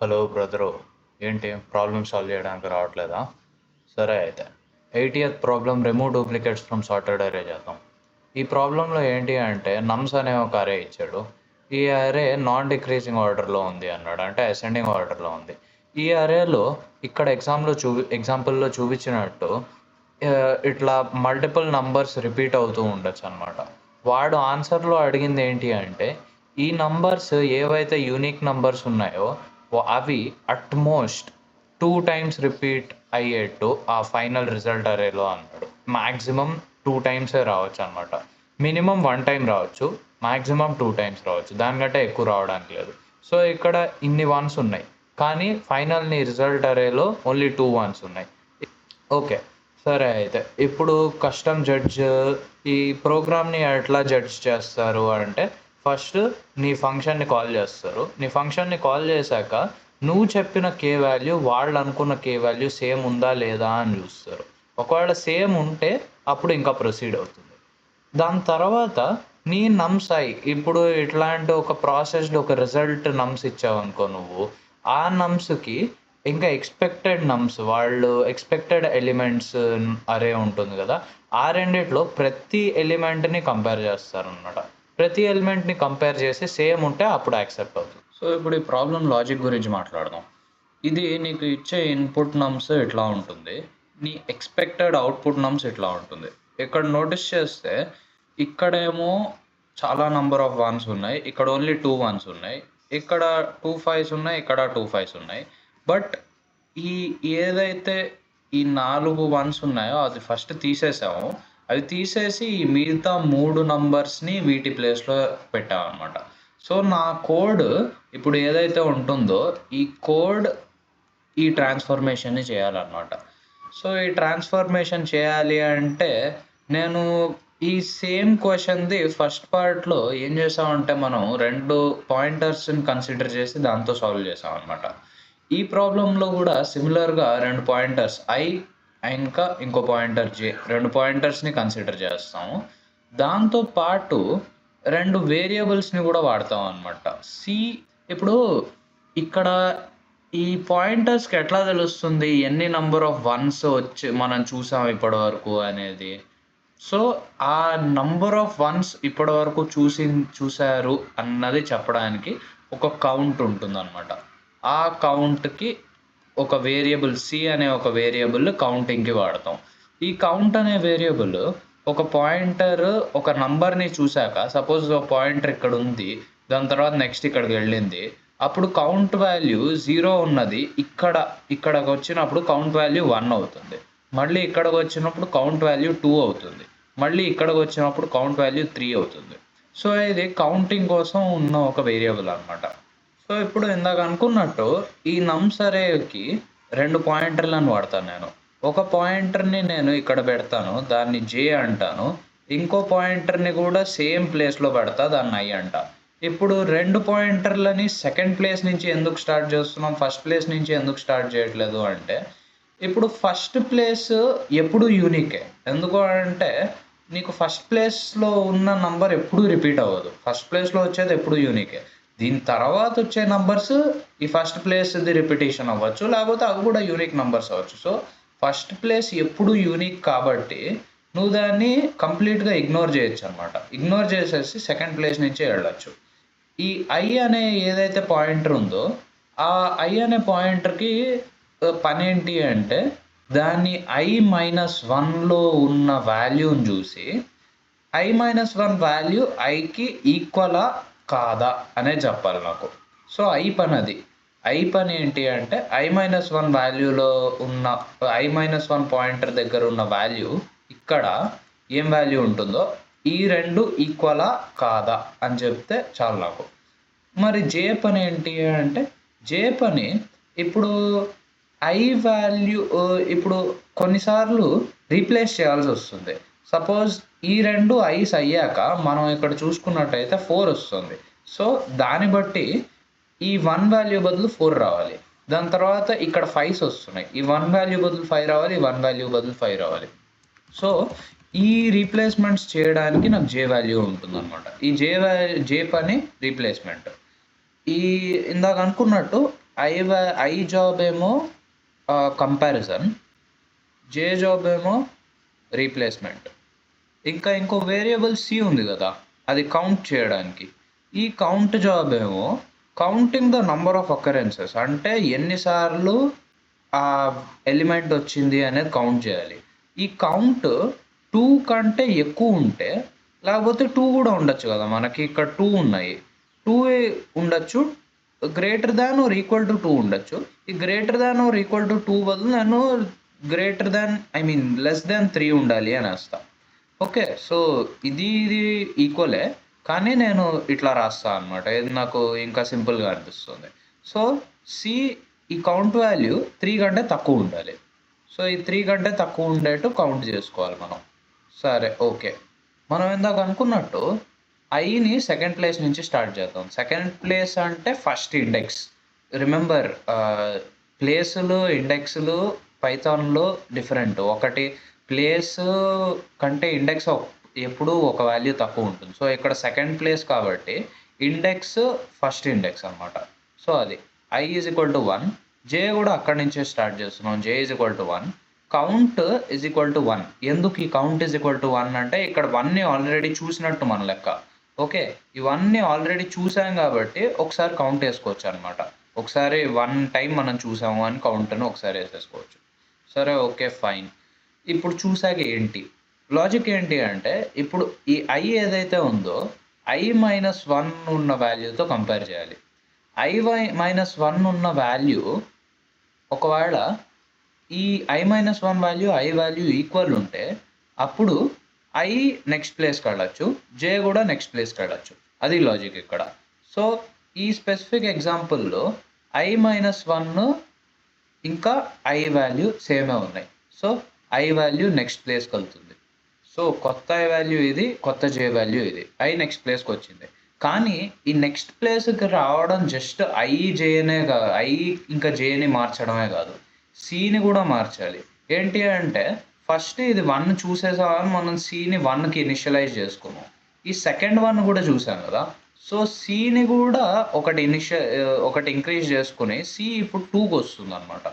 Hello brother, ఏంటి problem solve చేయడానికి రావట్లేదా? సరే అయితే 80th problem remove duplicates from sorted అరే చేద్దాం. ఈ ప్రాబ్లంలో ఏంటి అంటే నమ్స్ అనే ఒక అరే ఇచ్చాడు. ఈ అరే నాన్ డిక్రీజింగ్ ఆర్డర్లో ఉంది అన్నాడు, అంటే అసెండింగ్ ఆర్డర్లో ఉంది. ఈ అరేలో ఇక్కడ ఎగ్జాంపుల్లో చూపించినట్టు ఇట్లా మల్టిపుల్ నంబర్స్ రిపీట్ అవుతూ ఉండొచ్చు అనమాట. వాడు ఆన్సర్లో అడిగింది ఏంటి అంటే ఈ నంబర్స్ ఏవైతే యూనిక్ నంబర్స్ ఉన్నాయో అవి అట్మోస్ట్ 2 టైమ్స్ రిపీట్ అయ్యేట్టు ఆ ఫైనల్ రిజల్ట్ అరేలో అన్నాడు. మ్యాక్సిమం 2 టైమ్సే రావచ్చు అనమాట. మినిమం 1 టైం రావచ్చు, మ్యాక్సిమం 2 టైమ్స్ రావచ్చు, దానికంటే ఎక్కువ రావడానికి లేదు. సో ఇక్కడ ఇన్ని వన్స్ ఉన్నాయి, కానీ ఫైనల్ నీ రిజల్ట్ అరేలో ఓన్లీ 2 వన్స్ ఉన్నాయి. ఓకే, సరే అయితే ఇప్పుడు కస్టమ్ జడ్జ్ ఈ ప్రోగ్రామ్ని ఎట్లా జడ్జ్ చేస్తారు అంటే ఫస్ట్ నీ ఫంక్షన్ని కాల్ చేస్తారు. నీ ఫంక్షన్ని కాల్ చేశాక నువ్వు చెప్పిన కే వాల్యూ వాళ్ళు అనుకున్న కే వాల్యూ సేమ్ ఉందా లేదా అని చూస్తారు. ఒకవేళ సేమ్ ఉంటే అప్పుడు ఇంకా ప్రొసీడ్ అవుతుంది. దాని తర్వాత నీ నమ్స్ ఇప్పుడు ఇట్లాంటి ఒక ప్రాసెస్డ్ ఒక రిజల్ట్ నమ్స్ ఇచ్చావనుకో నువ్వు, ఆ నమ్స్కి ఇంకా ఎక్స్పెక్టెడ్ నమ్స్, వాళ్ళు ఎక్స్పెక్టెడ్ ఎలిమెంట్స్ అరే ఉంటుంది కదా, ఆ రెండిట్లో ప్రతి ఎలిమెంట్ని కంపేర్ చేస్తారనమాట. ప్రతి ఎలిమెంట్ని కంపేర్ చేసి సేమ్ ఉంటే అప్పుడు యాక్సెప్ట్ అవుతుంది. సో ఇప్పుడు ఈ ప్రాబ్లం లాజిక్ గురించి మాట్లాడదాం. ఇది నీకు ఇచ్చే ఇన్పుట్ నమ్స్ ఇట్లా ఉంటుంది, నీ ఎక్స్పెక్టెడ్ అవుట్పుట్ నమ్స్ ఇట్లా ఉంటుంది. ఇక్కడ నోటీస్ చేస్తే ఇక్కడేమో చాలా నంబర్ ఆఫ్ వన్స్ ఉన్నాయి, ఇక్కడ ఓన్లీ 2 వన్స్ ఉన్నాయి, ఇక్కడ 2 5s ఉన్నాయి, ఇక్కడ 2 5s ఉన్నాయి. బట్ ఈ ఏదైతే ఈ 4 వన్స్ ఉన్నాయో అది ఫస్ట్ తీసేసాము. అవి తీసేసి ఈ మిగతా 3 నంబర్స్ని వీటి ప్లేస్లో పెట్టామన్నమాట. సో నా కోడ్ ఇప్పుడు ఏదైతే ఉంటుందో ఈ కోడ్ ఈ ట్రాన్స్ఫర్మేషన్ని చేయాలన్నమాట. సో ఈ ట్రాన్స్ఫర్మేషన్ చేయాలి అంటే నేను ఈ సేమ్ క్వశ్చన్ది ఫస్ట్ పార్ట్లో ఏం చేసామంటే మనం 2 పాయింటర్స్ని కన్సిడర్ చేసి దాంతో సాల్వ్ చేసామన్నమాట. ఈ ప్రాబ్లంలో కూడా సిమిలర్గా 2 పాయింటర్స్ ఇంకా ఇంకో పాయింటర్ జే, 2 పాయింటర్స్ని కన్సిడర్ చేస్తాము. దాంతో పాటు 2 వేరియబుల్స్ని కూడా వాడతాం అనమాట. ఇప్పుడు ఇక్కడ ఈ పాయింటర్స్కి ఎట్లా తెలుస్తుంది ఎన్ని నంబర్ ఆఫ్ వన్స్ వచ్చి మనం చూసాం ఇప్పటి వరకు అనేది? సో ఆ నంబర్ ఆఫ్ వన్స్ ఇప్పటి వరకు చూశారు అన్నది చెప్పడానికి ఒక కౌంట్ ఉంటుందన్నమాట. ఆ కౌంట్కి ఒక వేరియబుల్ సి అనే ఒక వేరియబుల్ కౌంటింగ్కి వాడతాం. ఈ కౌంట్ అనే వేరియబుల్ ఒక పాయింటర్ ఒక నంబర్ని చూశాక, సపోజ్ ఒక పాయింటర్ ఇక్కడ ఉంది, దాని తర్వాత నెక్స్ట్ ఇక్కడికి వెళ్ళింది, అప్పుడు కౌంట్ వాల్యూ 0 ఉన్నది ఇక్కడికి వచ్చినప్పుడు కౌంట్ వాల్యూ 1 అవుతుంది. మళ్ళీ ఇక్కడికి వచ్చినప్పుడు కౌంట్ వాల్యూ 2 అవుతుంది. మళ్ళీ ఇక్కడికి వచ్చినప్పుడు కౌంట్ వాల్యూ 3 అవుతుంది. సో ఇది కౌంటింగ్ కోసం ఉన్న ఒక వేరియబుల్ అనమాట. సో ఇప్పుడు ఇందాక అనుకున్నట్టు ఈ నమ్స్ అరేకి 2 పాయింటర్లను వాడతాను నేను. ఒక పాయింటర్ని నేను ఇక్కడ పెడతాను, దాన్ని జే అంటాను. ఇంకో పాయింటర్ని కూడా సేమ్ ప్లేస్లో పెడతా, దాన్ని ఐ అంట. ఇప్పుడు 2 పాయింటర్లని సెకండ్ ప్లేస్ నుంచి ఎందుకు స్టార్ట్ చేస్తున్నాం, ఫస్ట్ ప్లేస్ నుంచి ఎందుకు స్టార్ట్ చేయట్లేదు అంటే ఇప్పుడు ఫస్ట్ ప్లేస్ ఎప్పుడు యూనికే. ఎందుకు అంటే నీకు ఫస్ట్ ప్లేస్లో ఉన్న నంబర్ ఎప్పుడూ రిపీట్ అవ్వదు, ఫస్ట్ ప్లేస్లో వచ్చేది ఎప్పుడు యూనికే. దీని తర్వాత వచ్చే నంబర్స్ ఈ ఫస్ట్ ప్లేస్ది రిపిటేషన్ అవ్వచ్చు, లేకపోతే అవి కూడా యూనిక్ నంబర్స్ అవ్వచ్చు. సో ఫస్ట్ ప్లేస్ ఎప్పుడు యూనిక్ కాబట్టి నువ్వు దాన్ని కంప్లీట్గా ఇగ్నోర్ చేయొచ్చు అనమాట. ఇగ్నోర్ చేసేసి సెకండ్ ప్లేస్ నుంచే వెళ్ళచ్చు. ఈ ఐ అనే ఏదైతే పాయింటర్ ఉందో ఆ ఐ అనే పాయింటర్కి పని ఏంటి అంటే దాన్ని i-1లో ఉన్న వాల్యూని చూసి i-1 వాల్యూ ఐకి ఈక్వలా కాదా అనే చెప్పాలి నాకు. సో ఐ పని ఏంటి అంటే i-1 వాల్యూలో ఉన్న i-1 పాయింటర్ దగ్గర ఉన్న వాల్యూ ఇక్కడ ఏం వాల్యూ ఉంటుందో ఈ 2 ఈక్వలా కాదా అని చెప్తే చాలు నాకు. మరి జే పని ఏంటి అంటే జే పని ఇప్పుడు ఐ వాల్యూ ఇప్పుడు కొన్నిసార్లు రీప్లేస్ చేయాల్సి వస్తుంది. సపోజ్ ఈ 2 ఐస్ అయ్యాక మనం ఇక్కడ చూసుకున్నట్టయితే 4 వస్తుంది. సో దాన్ని బట్టి ఈ 1 వాల్యూ బదులు 4 రావాలి. దాని తర్వాత ఇక్కడ 5s వస్తున్నాయి, ఈ 1 వాల్యూ బదులు 5 రావాలి, ఈ 1 వాల్యూ బదులు 5 రావాలి. సో ఈ రీప్లేస్మెంట్స్ చేయడానికి నాకు జే వాల్యూ ఉంటుందన్నమాట. ఈ జే పని రీప్లేస్మెంట్. ఇందాక అనుకున్నట్టు ఐ జాబ్ ఏమో కంపారిజన్, జే జాబ్ ఏమో రీప్లేస్మెంట్. ఇంకా ఇంకో వేరియబుల్ సి ఉంది కదా, అది కౌంట్ చేయడానికి. ఈ కౌంట్ జాబ్ ఏమో counting the number of occurrences, అంటే ఎన్నిసార్లు ఆ ఎలిమెంట్ వచ్చింది అనేది కౌంట్ చేయాలి. ఈ కౌంట్ 2 కంటే ఎక్కువ ఉంటే, లేకపోతే 2 కూడా ఉండొచ్చు కదా, మనకి ఇక్కడ 2 ఉన్నాయి, 2 ఉండొచ్చు, greater than or equal to 2 ఉండొచ్చు. ఈ greater than or equal to 2 బదులు నేను గ్రేటర్ దాన్ లెస్ దాన్ 3 ఉండాలి అని వేస్తా. ఓకే, సో ఇది ఈక్వలే, కానీ నేను ఇట్లా రాస్తా అనమాట. ఇది నాకు ఇంకా సింపుల్గా అనిపిస్తుంది. సో సి, ఈ కౌంట్ వాల్యూ 3 కంటే తక్కువ ఉండాలి. సో ఈ 3 కంటే తక్కువ ఉండేట్టు కౌంట్ చేసుకోవాలి మనం. సరే, ఓకే. మనం ఇందాక అనుకున్నట్టు ఐని సెకండ్ ప్లేస్ నుంచి స్టార్ట్ చేద్దాం. సెకండ్ ప్లేస్ అంటే ఫస్ట్ ఇండెక్స్. రిమెంబర్, ప్లేసులు ఇండెక్స్లు పైథాన్లో డిఫరెంట్. ఒకటి ప్లేస్ కంటే ఇండెక్స్ ఎప్పుడు ఒక వాల్యూ తక్కువ ఉంటుంది. సో ఇక్కడ సెకండ్ ప్లేస్ కాబట్టి ఇండెక్స్ ఫస్ట్ ఇండెక్స్ అనమాట. సో అది i is equal to 1, J కూడా అక్కడి నుంచే స్టార్ట్ చేస్తున్నాం. J is equal to 1, count is equal to 1. ఎందుకు ఈ కౌంట్ ఈజ్ ఈక్వల్ టు 1 అంటే ఇక్కడ 1ని ఆల్రెడీ చూసినట్టు మన లెక్క. ఓకే, ఇవన్నీ ఆల్రెడీ చూసాం కాబట్టి ఒకసారి కౌంట్ వేసుకోవచ్చు అనమాట. ఒకసారి 1 టైం మనం చూసాము అని కౌంట్ని ఒకసారి వేసేసుకోవచ్చు. సరే, ఓకే, ఫైన్. ఇప్పుడు చూసాక ఏంటి లాజిక్ ఏంటి అంటే, ఇప్పుడు ఈ i ఏదైతే ఉందో i-1 ఉన్న వాల్యూతో కంపేర్ చేయాలి. i-1 ఉన్న వాల్యూ ఒకవేళ ఈ i-1 value i value equal ఉంటే అప్పుడు i నెక్స్ట్ ప్లేస్కి వెళ్ళచ్చు, j కూడా నెక్స్ట్ ప్లేస్కి వెళ్ళచ్చు. అది లాజిక్ ఇక్కడ. సో ఈ స్పెసిఫిక్ ఎగ్జాంపుల్లో i-1 ఇంకా i వాల్యూ సేమే ఉన్నాయి. సో i వాల్యూ నెక్స్ట్ ప్లేస్కి వెళ్తుంది. సో కొత్త i వాల్యూ ఇది, కొత్త j వాల్యూ ఇది. i నెక్స్ట్ ప్లేస్కి వచ్చింది. కానీ ఈ నెక్స్ట్ ప్లేస్కి రావడం జస్ట్ i jనే కాదు, i ఇంకా jని మార్చడమే కాదు, cని కూడా మార్చాలి. ఏంటి అంటే ఫస్ట్ ఇది 1 చూసేసామని మనం cని 1కి ఇనిషియలైజ్ చేసుకున్నాం. ఈ సెకండ్ 1 కూడా చూసాం కదా, సో cని కూడా ఒకటి ఇంక్రీజ్ చేసుకుని c ఇప్పుడు 2కి వస్తుంది అనమాట.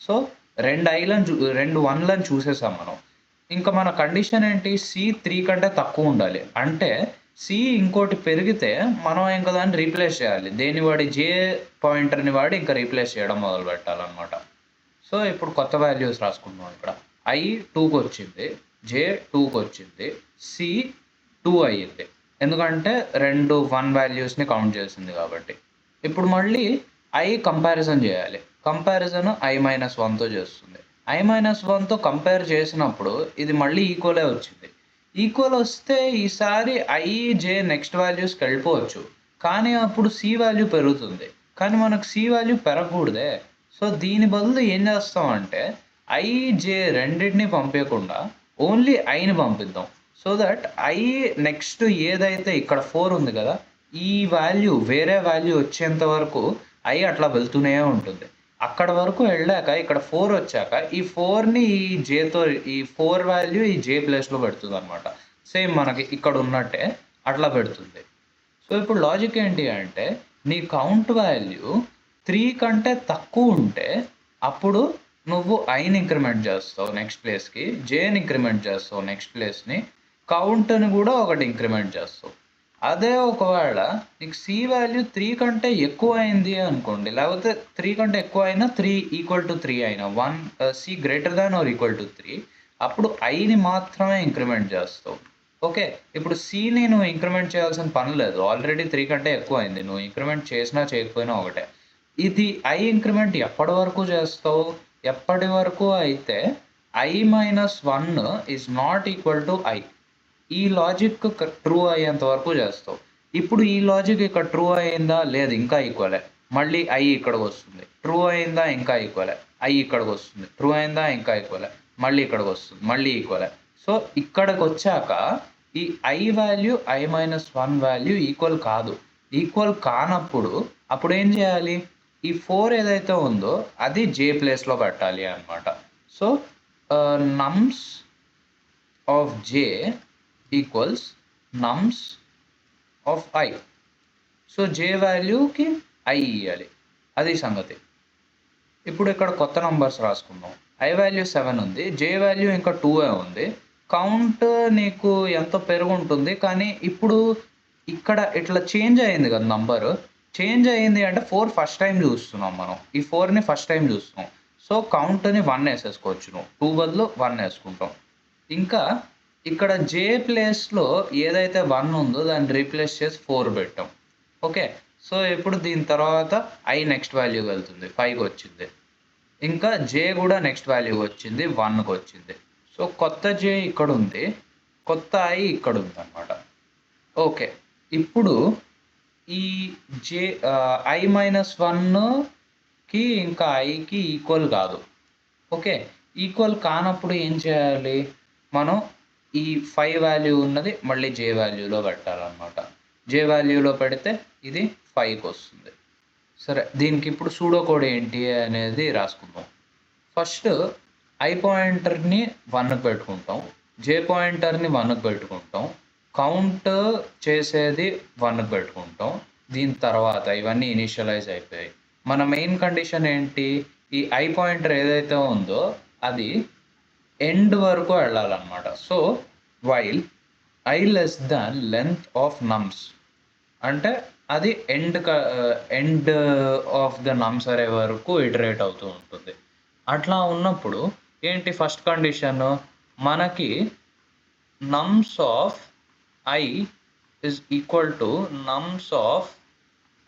సో రెండు 1లను చూసేసాం మనం. ఇంకా మన కండిషన్ ఏంటి, c 3 కంటే తక్కువ ఉండాలి. అంటే c ఇంకోటి పెరిగితే మనం ఇంకా దాన్ని రీప్లేస్ చేయాలి. దేని వాడి j పాయింటర్ని వాడి ఇంకా రీప్లేస్ చేయడం మొదలు పెట్టాలన్నమాట. సో ఇప్పుడు కొత్త వాల్యూస్ రాసుకుంటున్నాం. ఇక్కడ i 2కి వచ్చింది, j 2కి వచ్చింది, c 2 అయ్యింది, ఎందుకంటే రెండు 1 వాల్యూస్ని కౌంట్ చేసింది కాబట్టి. ఇప్పుడు మళ్ళీ i కంపారిజన్ చేయాలి. కంపారిజన్ i-1తో చేస్తుంది. i-1తో కంపేర్ చేసినప్పుడు ఇది మళ్ళీ ఈక్వలే వచ్చింది. ఈక్వల్ వస్తే ఈసారి i j నెక్స్ట్ వాల్యూస్కి వెళ్ళిపోవచ్చు, కానీ అప్పుడు c వాల్యూ పెరుగుతుంది. కానీ మనకు c వాల్యూ పెరగకూడదే. సో దీని బదులు ఏం చేస్తామంటే i j రెండింటిని పంపించకుండా ఓన్లీ iని పంపిద్దాం. సో దట్ i నెక్స్ట్ ఏదైతే ఇక్కడ 4 ఉంది కదా, ఈ వాల్యూ వేరే వాల్యూ వచ్చేంత వరకు i అట్లా వెళ్తూనే ఉంటుంది. అక్కడ వరకు వెళ్ళాక ఇక్కడ 4 వచ్చాక ఈ 4ని ఈ jతో, ఈ 4 వాల్యూ ఈ j ప్లేస్లో పెడుతుంది అనమాట. సేమ్ మనకి ఇక్కడ ఉన్నట్టే అట్లా పెడుతుంది. సో ఇప్పుడు లాజిక్ ఏంటి అంటే, నీ కౌంట్ వాల్యూ 3 కంటే తక్కువ ఉంటే అప్పుడు నువ్వు iని ఇంక్రిమెంట్ చేస్తావు నెక్స్ట్ ప్లేస్కి, jని ఇంక్రిమెంట్ చేస్తావు నెక్స్ట్ ప్లేస్ని, కౌంట్ని కూడా ఒకటి ఇంక్రిమెంట్ చేస్తావు. అదే ఒకవేళ నీకు c వాల్యూ 3 కంటే ఎక్కువ అయింది అనుకోండి, లేకపోతే 3 కంటే ఎక్కువ అయినా 3 ఈక్వల్ టు 3 అయినా, c greater than or equal to 3, అప్పుడు iని మాత్రమే ఇంక్రిమెంట్ చేస్తావు. ఓకే, ఇప్పుడు cని నువ్వు ఇంక్రిమెంట్ చేయాల్సిన పని లేదు, ఆల్రెడీ 3 కంటే ఎక్కువ అయింది, నువ్వు ఇంక్రిమెంట్ చేసినా చేయకపోయినా ఒకటే. ఇది i ఇంక్రిమెంట్ ఎప్పటి వరకు చేస్తావు, ఎప్పటి వరకు అయితే i-1 is not equal to i. ఈ లాజిక్ ట్రూ అయ్యేంత వరకు చేస్తావు. ఇప్పుడు ఈ లాజిక్ ఇక్కడ ట్రూ అయిందా, లేదు, ఇంకా ఈక్వలే, మళ్ళీ i ఇక్కడికి వస్తుంది. ట్రూ అయిందా, ఇంకా ఈక్వలే, i ఇక్కడికి వస్తుంది. ట్రూ అయిందా, ఇంకా ఈక్వలే, మళ్ళీ ఇక్కడికి వస్తుంది, మళ్ళీ ఈక్వలే. సో ఇక్కడికి వచ్చాక ఈ i value i-1 value equal కాదు. ఈక్వల్ కానప్పుడు అప్పుడు ఏం చేయాలి, ఈ 4 ఏదైతే ఉందో అది j ప్లేస్లో పెట్టాలి అనమాట. So nums of j equals nums of i. So j వాల్యూకి i ఇవ్వాలి. అది సంగతి. ఇప్పుడు ఇక్కడ కొత్త నంబర్స్ రాసుకుందాం. I వాల్యూ 7 ఉంది. J వాల్యూ ఇంకా 2 ఉంది. కౌంట్ నీకు ఎంతో పెరుగుంటుంది. కానీ ఇప్పుడు ఇక్కడ ఇట్లా చేంజ్ అయింది కదా నంబరు. చేంజ్ అయింది అంటే 4 ఫస్ట్ టైమ్ చూస్తున్నాం మనం. ఈ 4ని ఫస్ట్ టైమ్ చూస్తున్నాం. సో, కౌంట్‌ని 1 ఏసేసుకోవచ్చు నువ్వు. 2 బదులు 1 ఏసుకుంటాం. ఇంకా ఇక్కడ J ప్లేస్‌లో ఏదైతే 1 ఉందో దాన్ని రీప్లేస్ చేసి 4 పెట్టాం. ఓకే. సో, ఇప్పుడు దీని తర్వాత I నెక్స్ట్ వాల్యూకి వెళ్తుంది. 5కి వచ్చింది. ఇంకా J కూడా నెక్స్ట్ వాల్యూకి వచ్చింది. 1కి వచ్చింది. సో, కొత్త J ఇక్కడుంది. కొత్త I ఇక్కడుందనమాట. ఓకే. ఇప్పుడు ఈ I-1కి ఇంకా Iకి ఈక్వల్ కాదు. ఓకే. ఈక్వల్ కానప్పుడు ఏం చేయాలి? మనం ఈ 5 వాల్యూ ఉన్నది మళ్ళీ J వాల్యూలో పెట్టాలనమాట. J వాల్యూలో పెడితే ఇది 5కొస్తుంది. సరే, దీనికి ఇప్పుడు సూడో కోడ్ ఏంటి అనేది రాసుకుందాం. ఫస్ట్ I పాయింటర్‌ని 1కి పెట్టుకుంటాం. J పాయింటర్‌ని 1కి పెట్టుకుంటాం. కౌంట్ చేసేది 1కి పెట్టుకుంటాం. దీని తర్వాత ఇవన్నీ ఇనిషియలైజ్ అయిపోయాయి. మన మెయిన్ కండిషన్ ఏంటి? ఈ I పాయింటర్ ఏదైతే ఉందో అది ఎండ్ వరకు వెళ్ళాలన్నమాట. So, while I less than length of nums అంటే అది ఎండ్ ఆఫ్ ద నమ్స్ అరే వరకు ఇటరేట్ అవుతూ ఉంటుంది. అట్లా ఉన్నప్పుడు ఏంటి ఫస్ట్ కండిషన్? మనకి నమ్స్ of I is equal to నమ్స్ of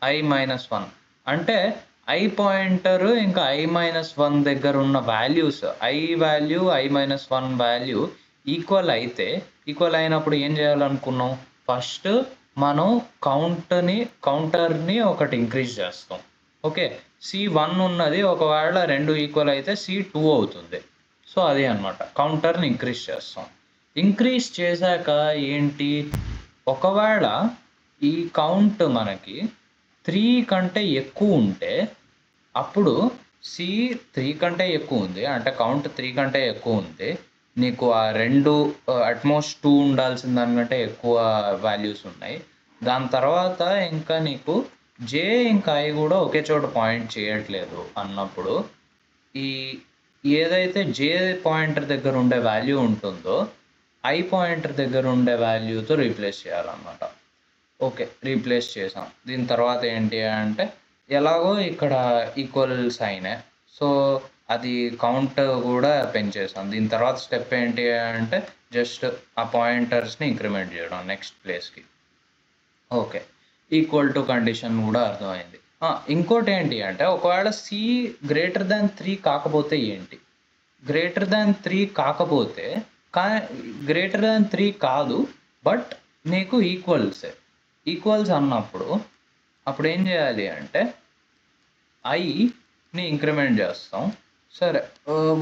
I-1 అంటే I పాయింటర్ ఇంకా I-1 దగ్గర ఉన్న values I value, I-1 value equal అయినప్పుడు ఏం చేయాలనుకున్నాం? ఫస్ట్ మనం కౌంటర్‌ని ఒకటి ఇంక్రీజ్ చేస్తాం. ఓకే. C1 ఉన్నది ఒకవేళ 2 ఈక్వల్ అయితే C2 అవుతుంది. సో, అది అన్నమాట. కౌంటర్‌ని ఇంక్రీజ్ చేస్తాం. ఇంక్రీజ్ చేశాక ఏంటి? ఒకవేళ ఈ కౌంట్ మనకి 3 కంటే ఎక్కువ ఉంటే అప్పుడు C 3 కంటే ఎక్కువ ఉంది. అంటే కౌంట్ 3 కంటే ఎక్కువ ఉంది. నీకు ఆ 2 అట్‌మోస్ట్ 2 ఉండాల్సిన దానికంటే ఎక్కువ వాల్యూస్ ఉన్నాయి. దాని తర్వాత ఇంకా నీకు J ఇంకా I కూడా ఒకే చోట పాయింట్ చేయట్లేదు అన్నప్పుడు ఈ ఏదైతే J పాయింటర్ దగ్గర ఉండే వాల్యూ ఉంటుందో I పాయింటర్ దగ్గర ఉండే వాల్యూతో రీప్లేస్ చేయాలన్నమాట. ఓకే. రీప్లేస్ చేసాం. దీని తర్వాత ఏంటి అంటే ఎలాగో ఇక్కడ ఈక్వల్ సైనే. సో, అది కౌంట్ కూడా పెంచేసాం. దీని తర్వాత స్టెప్ ఏంటి అంటే జస్ట్ ఆ పాయింటర్స్‌ని ఇంక్రిమెంట్ చేయడం నెక్స్ట్ ప్లేస్‌కి. ఓకే. ఈక్వల్ టు కండిషన్ కూడా అర్థమైంది. ఇంకోటి ఏంటి అంటే ఒకవేళ C గ్రేటర్ దాన్ 3 కాకపోతే ఏంటి? గ్రేటర్ దాన్ 3 కాకపోతే గ్రేటర్ దాన్ 3 కాదు. బట్ నీకు ఈక్వల్సే. ఈక్వల్స్ అన్నప్పుడు అప్పుడేం చేయాలి అంటే Iని ఇంక్రిమెంట్ చేస్తాం. సరే,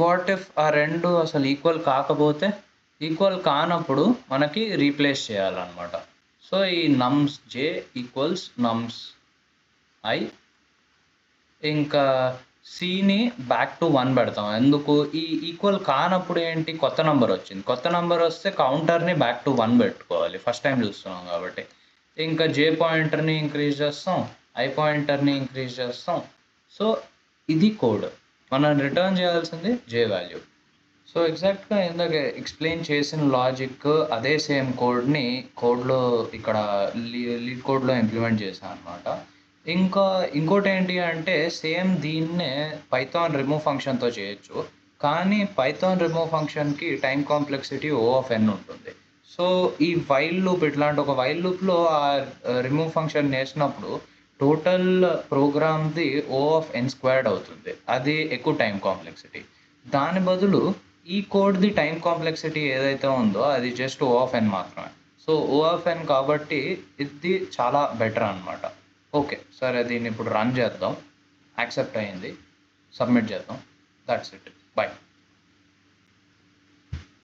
వాట్ ఇఫ్ ఆ 2 అసలు ఈక్వల్ కాకపోతే? ఈక్వల్ కానప్పుడు మనకి రీప్లేస్ చేయాలన్నమాట. సో, ఈ నమ్స్ J ఈక్వల్స్ నమ్స్ I ఇంకా Cని బ్యాక్ టు 1 పెడతాం. ఎందుకు? ఈ ఈక్వల్ కానప్పుడు ఏంటి? కొత్త నంబర్ వచ్చింది. కొత్త నంబర్ వస్తే కౌంటర్‌ని బ్యాక్ టు 1 పెట్టుకోవాలి. ఫస్ట్ టైం చూస్తున్నాం కాబట్టి. ఇంకా J పాయింటర్‌ని ఇంక్రీజ్ చేస్తాం. I పాయింటర్‌ని ఇంక్రీజ్ చేస్తాం. సో, ఇది కోడ్. మనం రిటర్న్ చేయాల్సింది J వాల్యూ. సో, ఎగ్జాక్ట్‌గా ఇందాక ఎక్స్‌ప్లెయిన్ చేసిన లాజిక్ అదే సేమ్ కోడ్‌లో ఇక్కడ లీడ్ కోడ్‌లో ఇంప్లిమెంట్ చేశాను అనమాట. ఇంకోటేంటి అంటే సేమ్ దీన్నే పైథాన్ రిమూవ్ ఫంక్షన్‌తో చేయొచ్చు. కానీ పైథాన్ రిమూవ్ ఫంక్షన్‌కి టైమ్ కాంప్లెక్సిటీ O(n) ఉంటుంది. సో, ఈ వైల్ లూప్ ఇట్లాంటి ఒక వైల్ లూప్‌లో రిమూవ్ ఫంక్షన్ చేసినప్పుడు టోటల్ ప్రోగ్రామ్‌ది O(n² అవుతుంది. అది ఎక్కువ టైమ్ కాంప్లెక్సిటీ. దాని బదులు ఈ కోడ్‌ది టైమ్ కాంప్లెక్సిటీ ఏదైతే ఉందో అది జస్ట్ O(n) మాత్రమే. సో, O(n) కాబట్టి ఇది చాలా బెటర్ అనమాట. ఓకే. సరే, దీన్ని ఇప్పుడు రన్ చేద్దాం. యాక్సెప్ట్ అయింది. సబ్మిట్ చేద్దాం. That's it. బై.